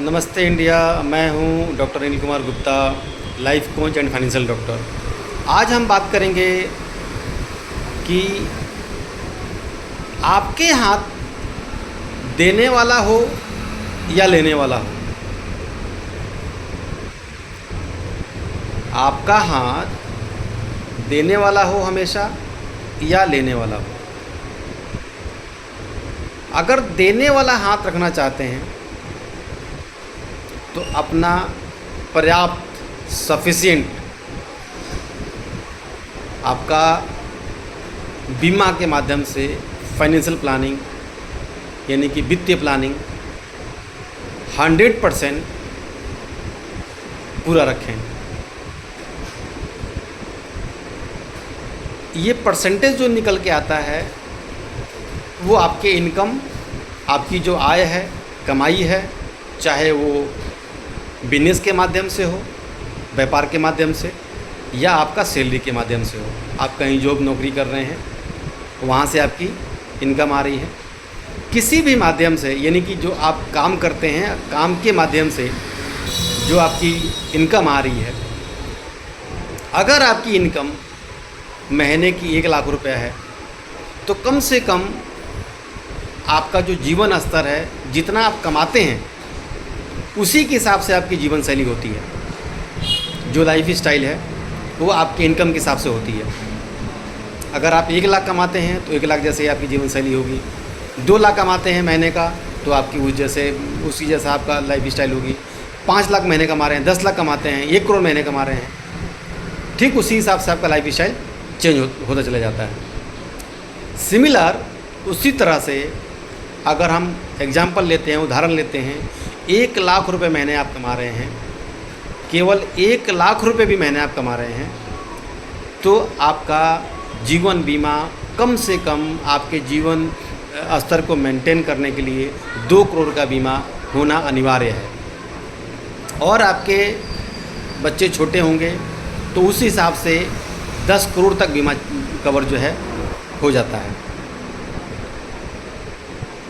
नमस्ते इंडिया। मैं हूं doctor Anil Kumar Gupta, life coach and financial doctor. आज हम बात करेंगे कि आपके हाथ देने वाला हो या लेने वाला हो। आपका हाथ देने वाला हो हमेशा या लेने वाला हो। अगर देने वाला हाथ रखना चाहते हैं तो अपना पर्याप्त सफिशिएंट आपका बीमा के माध्यम से फाइनेंशियल प्लानिंग यानी कि वित्तीय प्लानिंग 100% पूरा रखें। ये परसेंटेज जो निकल के आता है वो आपके इनकम, आपकी जो आय है, कमाई है, चाहे वो बिजनेस के माध्यम से हो, व्यापार के माध्यम से, या आपका सैलरी के माध्यम से हो। आप कहीं जॉब नौकरी कर रहे हैं, वहाँ से आपकी इनकम आ रही है। किसी भी माध्यम से, यानी कि जो आप काम करते हैं, काम के माध्यम से जो आपकी इनकम आ रही है। अगर आपकी इनकम महीने की 1 लाख रुपया है तो कम से कम आपका जो जीवन स्तर है, जितना आप कमाते हैं उसी के हिसाब से आपकी जीवन शैली होती है। जो लाइफ स्टाइल है वो आपके इनकम के हिसाब से होती है। अगर आप 1 लाख कमाते हैं तो 1 लाख जैसे ही आपकी जीवन शैली होगी। 2 लाख कमाते हैं महीने का तो आपकी उसी जैसा आपका लाइफ स्टाइल होगी। 5 लाख महीने कमा रहे हैं, 10 लाख कमाते हैं, 1 करोड़ महीने कमा रहे हैं, ठीक उसी हिसाब से आपका लाइफ स्टाइल चेंज होता चला जाता है। सिमिलर उसी तरह से अगर हम एग्जाम्पल लेते हैं, उदाहरण लेते हैं, 1 लाख रुपए महीने आप कमा रहे हैं, केवल 1 लाख रुपए भी महीने आप कमा रहे हैं, तो आपका जीवन बीमा कम से कम आपके जीवन स्तर को मेंटेन करने के लिए 2 करोड़ का बीमा होना अनिवार्य है। और आपके बच्चे छोटे होंगे तो उस हिसाब से 10 करोड़ तक बीमा कवर जो है हो जाता है।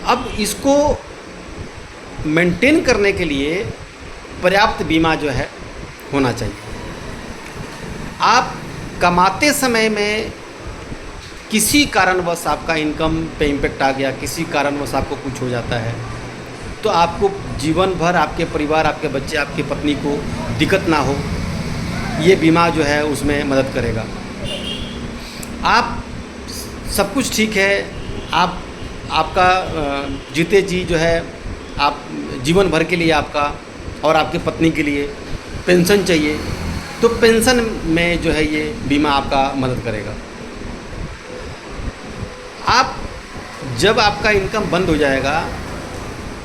अब इसको मेंटेन करने के लिए पर्याप्त बीमा जो है होना चाहिए। आप कमाते समय में किसी कारणवश आपका इनकम पे इम्पेक्ट आ गया, किसी कारणवश आपको कुछ हो जाता है, तो आपको जीवन भर आपके परिवार, आपके बच्चे, आपकी पत्नी को दिक्कत ना हो, ये बीमा जो है उसमें मदद करेगा। आप सब कुछ ठीक है, आपका जीते जी जो है, आप जीवन भर के लिए आपका और आपकी पत्नी के लिए पेंशन चाहिए, तो पेंशन में जो है ये बीमा आपका मदद करेगा। आप जब आपका इनकम बंद हो जाएगा,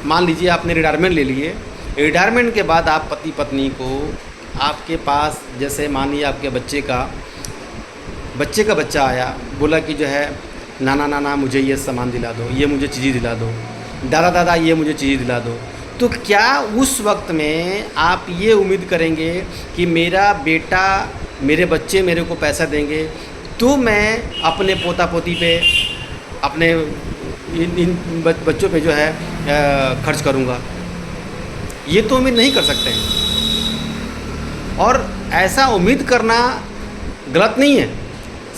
मान लीजिए आपने रिटायरमेंट ले लिए, रिटायरमेंट के बाद आप पति पत्नी को आपके पास, जैसे मानिए आपके बच्चे का बच्चा आया, बोला कि जो है नाना मुझे ये सामान दिला दो, ये मुझे चीज़ दिला दो, दादा ये मुझे चीज़ दिला दो, तो क्या उस वक्त में आप ये उम्मीद करेंगे कि मेरा बेटा, मेरे बच्चे मेरे को पैसा देंगे तो मैं अपने पोता पोती पे, अपने इन बच्चों पे जो है खर्च करूँगा? ये तो उम्मीद नहीं कर सकते हैं। और ऐसा उम्मीद करना गलत नहीं है,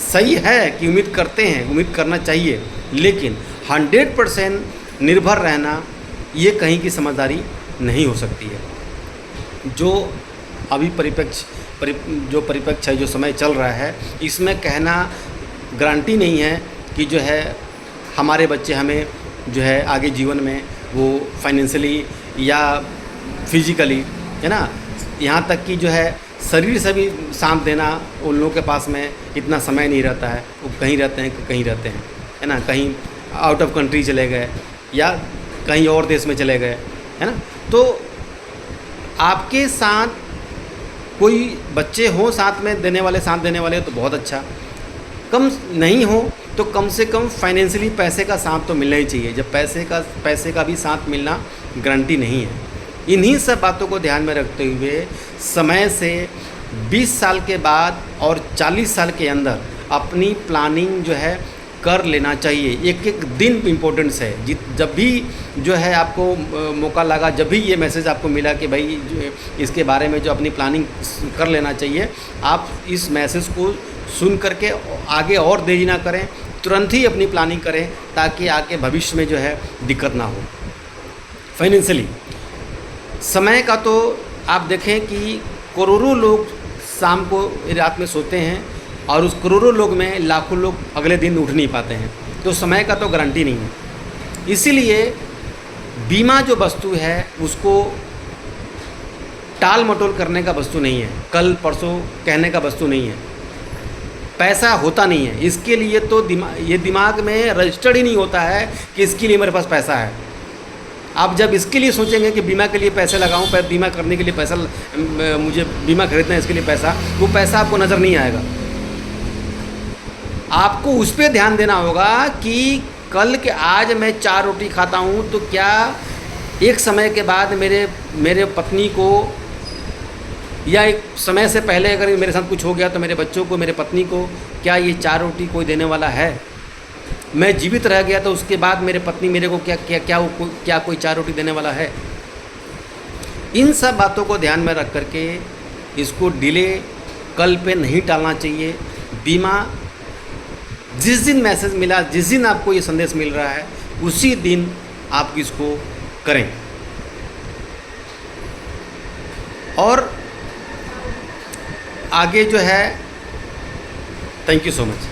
सही है कि उम्मीद करते हैं, उम्मीद करना चाहिए, लेकिन 100% निर्भर रहना ये कहीं की समझदारी नहीं हो सकती है। जो अभी परिपक्ष है, जो समय चल रहा है, इसमें कहना गारंटी नहीं है कि जो है हमारे बच्चे हमें जो है आगे जीवन में वो फाइनेंशियली या फिजिकली, है ना, यहाँ तक कि जो है शरीर से भी साथ देना उन लोगों के पास में इतना समय नहीं रहता है। वो कहीं रहते हैं, कहीं रहते हैं, है ना, कहीं आउट ऑफ कंट्री चले गए या कहीं और देश में चले गए, है ना। तो आपके साथ कोई बच्चे हों साथ में देने वाले, साथ देने वाले, तो बहुत अच्छा। कम नहीं हो तो कम से कम फाइनेंशियली पैसे का साथ तो मिलना ही चाहिए। जब पैसे का भी साथ मिलना गारंटी नहीं है। इन्हीं सब बातों को ध्यान में रखते हुए समय से 20 साल के बाद और 40 साल के अंदर अपनी प्लानिंग जो है कर लेना चाहिए। एक एक दिन इम्पोर्टेंस है। जब भी जो है आपको मौका लगा, जब भी ये मैसेज आपको मिला कि भाई इसके बारे में जो अपनी प्लानिंग कर लेना चाहिए, आप इस मैसेज को सुन करके आगे और देरी ना करें, तुरंत ही अपनी प्लानिंग करें ताकि आगे भविष्य में जो है दिक्कत ना हो। फाइनेंशियली समय का तो आप देखें कि करोड़ों लोग शाम को रात में सोते हैं और उस करोड़ों लोग में लाखों लोग अगले दिन उठ नहीं पाते हैं, तो समय का तो गारंटी नहीं है। इसीलिए बीमा जो वस्तु है उसको टाल मटोल करने का वस्तु नहीं है, कल परसों कहने का वस्तु नहीं है। पैसा होता नहीं है, इसके लिए तो दिमाग में रजिस्टर्ड ही नहीं होता है कि इसके लिए मेरे पास पैसा है। आप जब इसके लिए सोचेंगे कि बीमा के लिए पैसे लगाऊं, बीमा करने के लिए पैसा, मुझे बीमा खरीदना है इसके लिए पैसा, वो पैसा आपको नज़र नहीं आएगा। आपको उस पर ध्यान देना होगा कि कल के आज मैं 4 रोटी खाता हूँ तो क्या एक समय के बाद मेरे पत्नी को, या एक समय से पहले अगर मेरे साथ कुछ हो गया तो मेरे बच्चों को, मेरे पत्नी को क्या ये 4 रोटी कोई देने वाला है? मैं जीवित रह गया तो उसके बाद मेरे पत्नी मेरे को क्या कोई 4 रोटी देने वाला है? इन सब बातों को ध्यान में रख करके इसको डिले कल पे नहीं टालना चाहिए। बीमा जिस दिन मैसेज मिला, जिस दिन आपको ये संदेश मिल रहा है, उसी दिन आप इसको करें। और आगे जो है, थैंक यू सो मच।